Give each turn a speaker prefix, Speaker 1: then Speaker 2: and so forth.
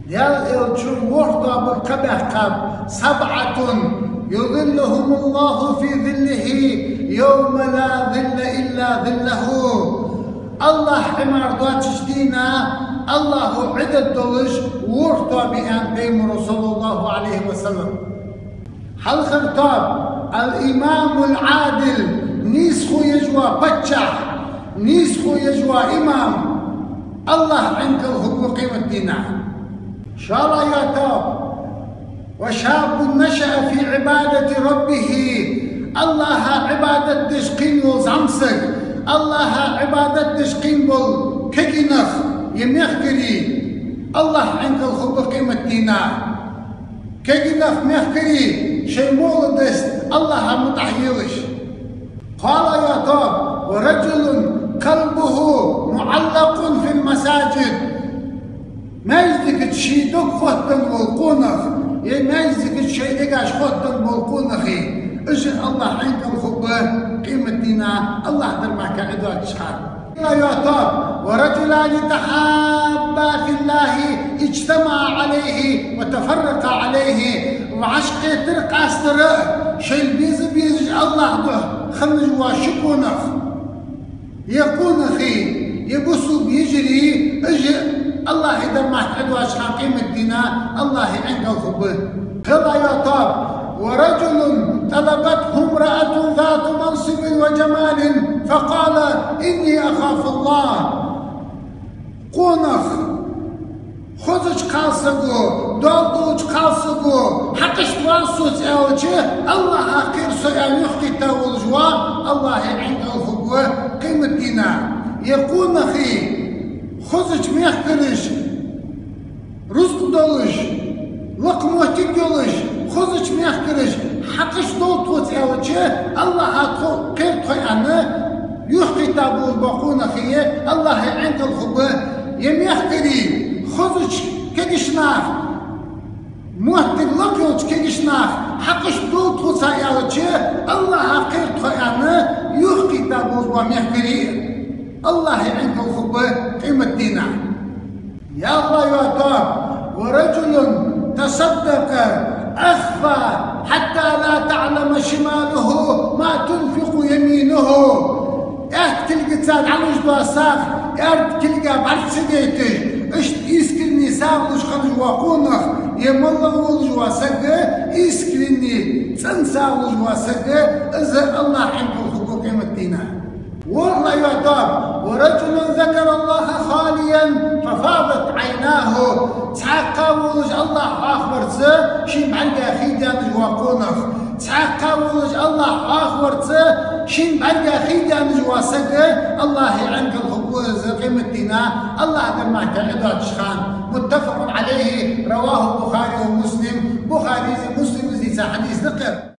Speaker 1: الجمهور بكبه سبعة يظلهم الله في ظله يوم لا ظل إلا ظله. الله حمار دواتش دينا الله عدد دولش ورطا بأن بيمر صلى الله عليه وسلم. هل خرطاب الإمام العادل نيسخو يجوى بچح نيسخو يجوى إمام الله عنك الحقوق قيمة دينا شاء ياتاب وشاب نشأ في عبادة ربه الله عبادة دشقين وزعمسك الله عبادة دشقين بول كجنخ يمخكري الله عنك الحقوق قيمة دينا كجنخ مخكري شيء مولدست الله متحيلش. قال ياتاب ورجل قلبه معلق في المساجد ما يزدك تشيدك فتن والقونخ ما يزدك تشيدك اش فتن والقونخي اجل الله عنك الخبه قيمة دينا الله درمك عدوات شخار. قال ياتاب ورجلان تحابا في الله اجتمع عليه وتفرق عليه وعشق ترق استرق شيء بيز الله ده خلج واشكونخ يكون أخي يبصوا بيجري اجي الله يدر ما حدوا اشخاص قيمة دينا الله عنده الخبه. قال ياتاب ورجل طلبته امرأة ذات منصب وجمال فقال إني أخاف الله قونخ خذش قاسقو دولدوش قاسقو حقش توانسوس اوجه الله اخير سيان يخطي تاول جوا الله عنده الخبوة قيمة دينا يقول اخي خذش ميحكرش رزق دولش لقمة تجولش خذش ميحكرش حقش دولدوش اوجه الله اخير طيانا يخطي تاول بقون اخي الله عنده الخبوة يميحكري خذش كجشناخ موهتك لقيوش كجشناخ حقش دوت خصاياوش الله حقير طيانا يخي تابوز وميحكري الله عنده الخبة قيمة دينا. يا الله ياتاب ورجل تصدق أخفى حتى لا تعلم شماله ما تنفق يمينه تلقى تساعد على جدوى ساخ تلقى بعد سجيتش اشت اسكرني ساغلش خرج وقونخ يمالله ولجوا سقه اسكرني تنساغلش وسقه ازهر الله عنده الحقوق قيمة دينا. والله يعتاب ورجل ذكر الله خاليا ففاضت عيناه تحقا ولج الله اخبر شي معلقه خيدان وقونخ تحقا ولج الله اخبر شين بعلقه خيدان وسقه الله عنده الحقوق قيمة دينا الله درمك عدوات شخان. متفق عليه رواه البخاري ومسلم بخاري مسلم زي حديث ذكر.